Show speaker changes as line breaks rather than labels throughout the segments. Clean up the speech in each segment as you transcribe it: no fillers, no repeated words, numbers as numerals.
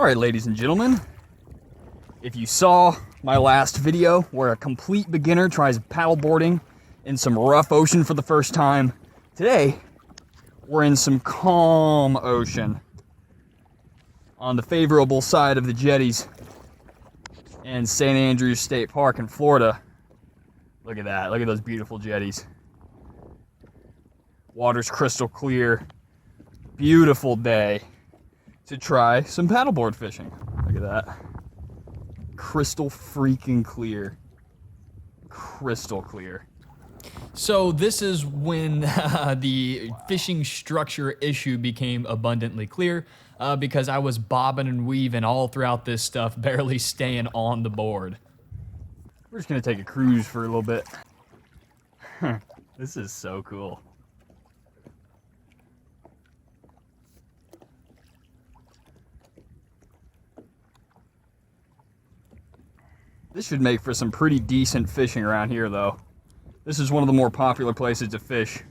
Alright, ladies and gentlemen, if you saw my last video where a complete beginner tries paddleboarding in some rough ocean for the first time, today we're in some calm ocean on the favorable side of the jetties in St. Andrews State Park in Florida. Look at that, look at those beautiful jetties. Water's crystal clear, beautiful day to try some paddleboard fishing. Look at that. Crystal freaking clear. Crystal clear.
So this is when the fishing structure issue became abundantly clear because I was bobbing and weaving all throughout this stuff, barely staying on the board.
We're just gonna take a cruise for a little bit. This is so cool. This should make for some pretty decent fishing around here, though. This is one of the more popular places to fish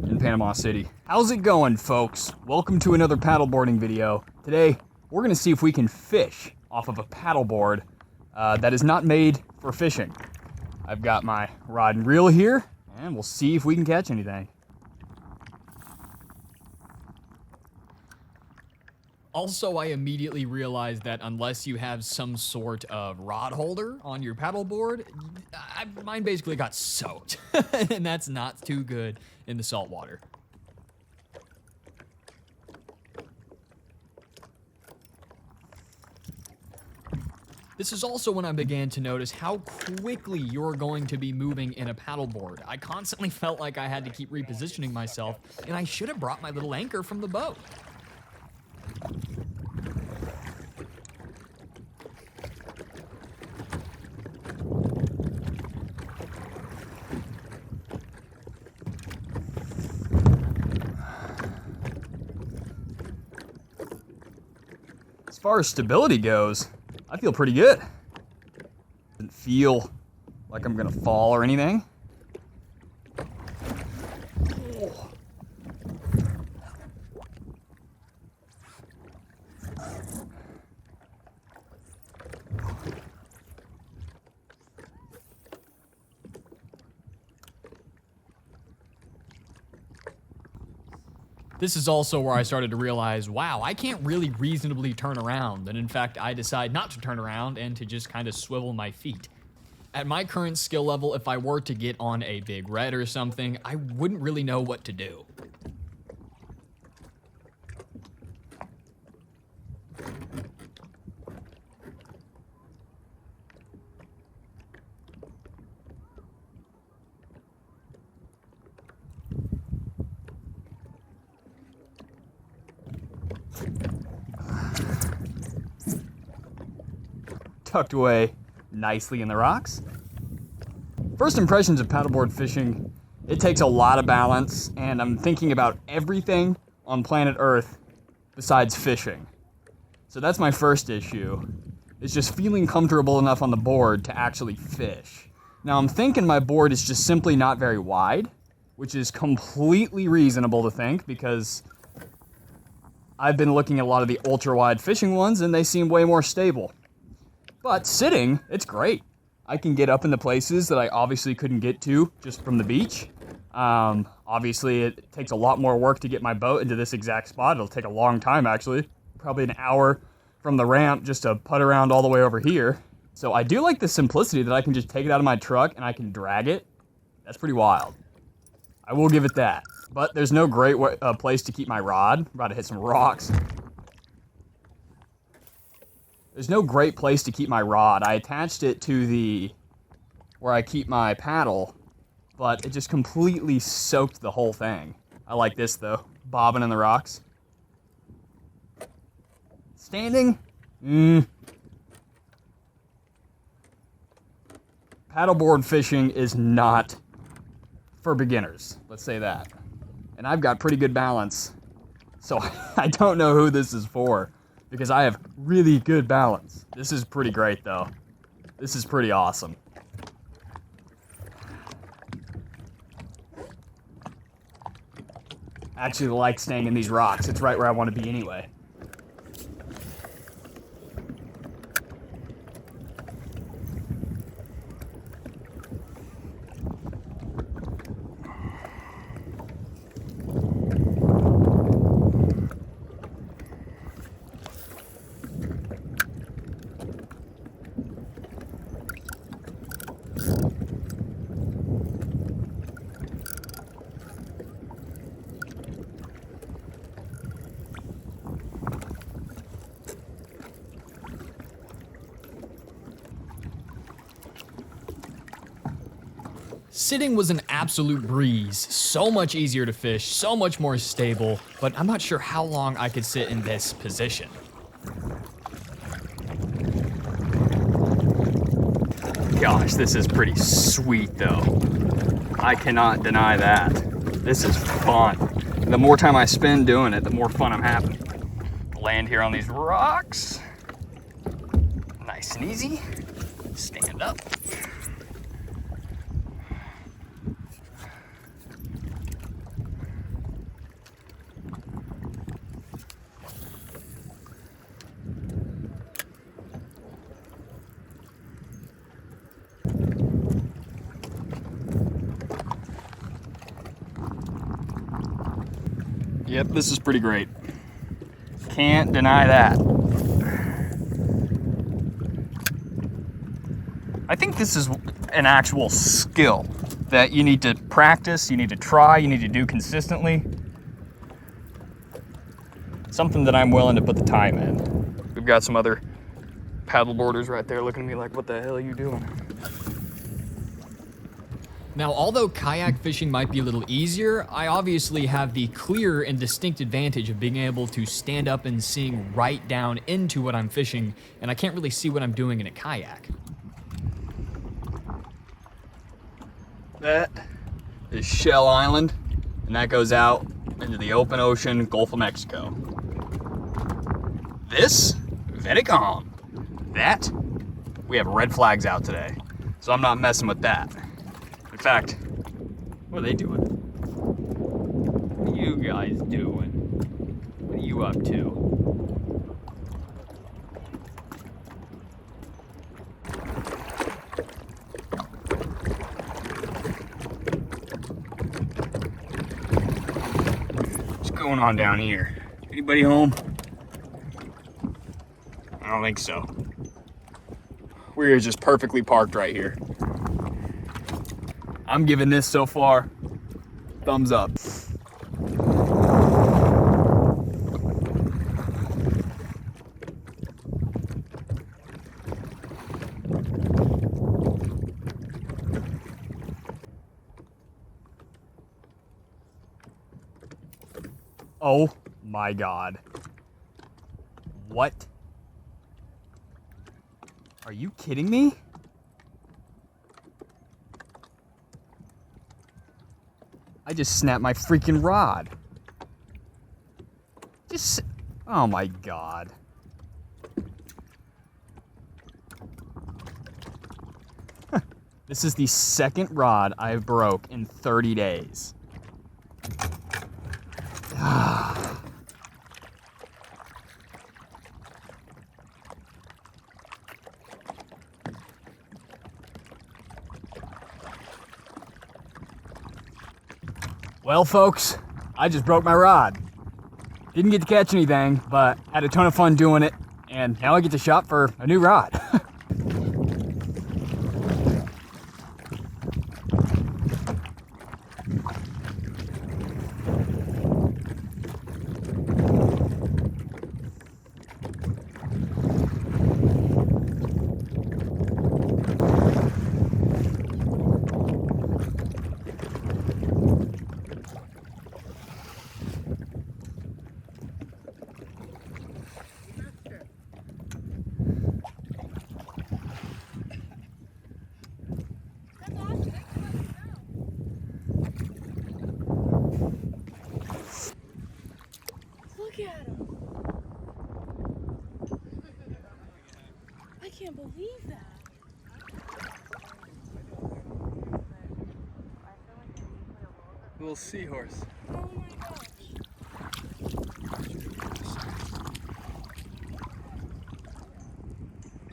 in Panama City. How's it going, folks? Welcome to another paddleboarding video. Today, we're gonna see if we can fish off of a paddleboard that is not made for fishing. I've got my rod and reel here, and we'll see if we can catch anything.
Also, I immediately realized that unless you have some sort of rod holder on your paddleboard, mine basically got soaked, and that's not too good in the salt water. This is also when I began to notice how quickly you're going to be moving in a paddleboard. I constantly felt like I had to keep repositioning myself, and I should have brought my little anchor from the boat.
As far as stability goes, I feel pretty good. Doesn't feel like I'm gonna fall or anything.
This is also where I started to realize, wow, I can't really reasonably turn around. And in fact, I decide not to turn around and to just kind of swivel my feet. At my current skill level, if I were to get on a big red or something, I wouldn't really know what to do.
Tucked away nicely in the rocks. First impressions of paddleboard fishing, it takes a lot of balance, and I'm thinking about everything on planet Earth besides fishing. So that's my first issue, is just feeling comfortable enough on the board to actually fish. Now I'm thinking my board is just simply not very wide, which is completely reasonable to think because I've been looking at a lot of the ultra wide fishing ones and they seem way more stable. But sitting, it's great. I can get up into places that I obviously couldn't get to just from the beach. Obviously, it takes a lot more work to get my boat into this exact spot. It'll take a long time, actually. Probably an hour from the ramp just to putt around all the way over here. So I do like the simplicity that I can just take it out of my truck and I can drag it. That's pretty wild. I will give it that. But there's no great place to keep my rod. I'm about to hit some rocks. There's no great place to keep my rod. I attached it to where I keep my paddle, but it just completely soaked the whole thing. I like this though, bobbing in the rocks. Standing? Paddleboard fishing is not for beginners, let's say that. And I've got pretty good balance, so I don't know who this is for, because I have really good balance. This is pretty great though. This is pretty awesome. I actually like staying in these rocks. It's right where I want to be anyway.
Sitting was an absolute breeze, so much easier to fish, so much more stable, but I'm not sure how long I could sit in this position.
Gosh, this is pretty sweet though. I cannot deny that. This is fun. The more time I spend doing it, the more fun I'm having. Land here on these rocks. Nice and easy. Stand up. Yep, this is pretty great. Can't deny that. I think this is an actual skill that you need to practice, you need to try, you need to do consistently. Something that I'm willing to put the time in. We've got some other paddleboarders right there looking at me like, what the hell are you doing?
Now, although kayak fishing might be a little easier, I obviously have the clear and distinct advantage of being able to stand up and seeing right down into what I'm fishing, and I can't really see what I'm doing in a kayak.
That is Shell Island, and that goes out into the open ocean, Gulf of Mexico. This, very calm. That, we have red flags out today, so I'm not messing with that. In fact, what are they doing? What are you guys doing? What are you up to? What's going on down here? Anybody home? I don't think so. We're just perfectly parked right here. I'm giving this so far thumbs up. Oh my God. What? Are you kidding me? I just snapped my freaking rod. Oh my God. This is the second rod I've broke in 30 days. Well, folks, I just broke my rod. Didn't get to catch anything, but had a ton of fun doing it, and now I get to shop for a new rod.
Look at him. I can't believe that.
Little seahorse.
Oh my gosh.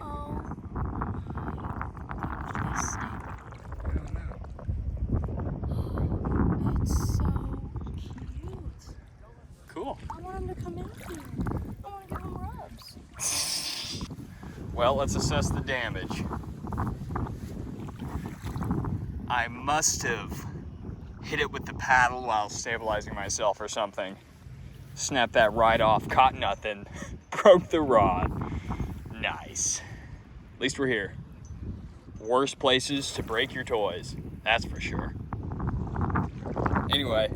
Oh my snake. It's so cute.
Cool.
I want him to come in here. I want to give him rubs.
Well, let's assess the damage. I must have hit it with the paddle while stabilizing myself or something. Snapped that right off, caught nothing, broke the rod. Nice. At least we're here. Worst places to break your toys. That's for sure. Anyway,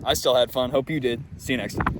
I still had fun. Hope you did. See you next time.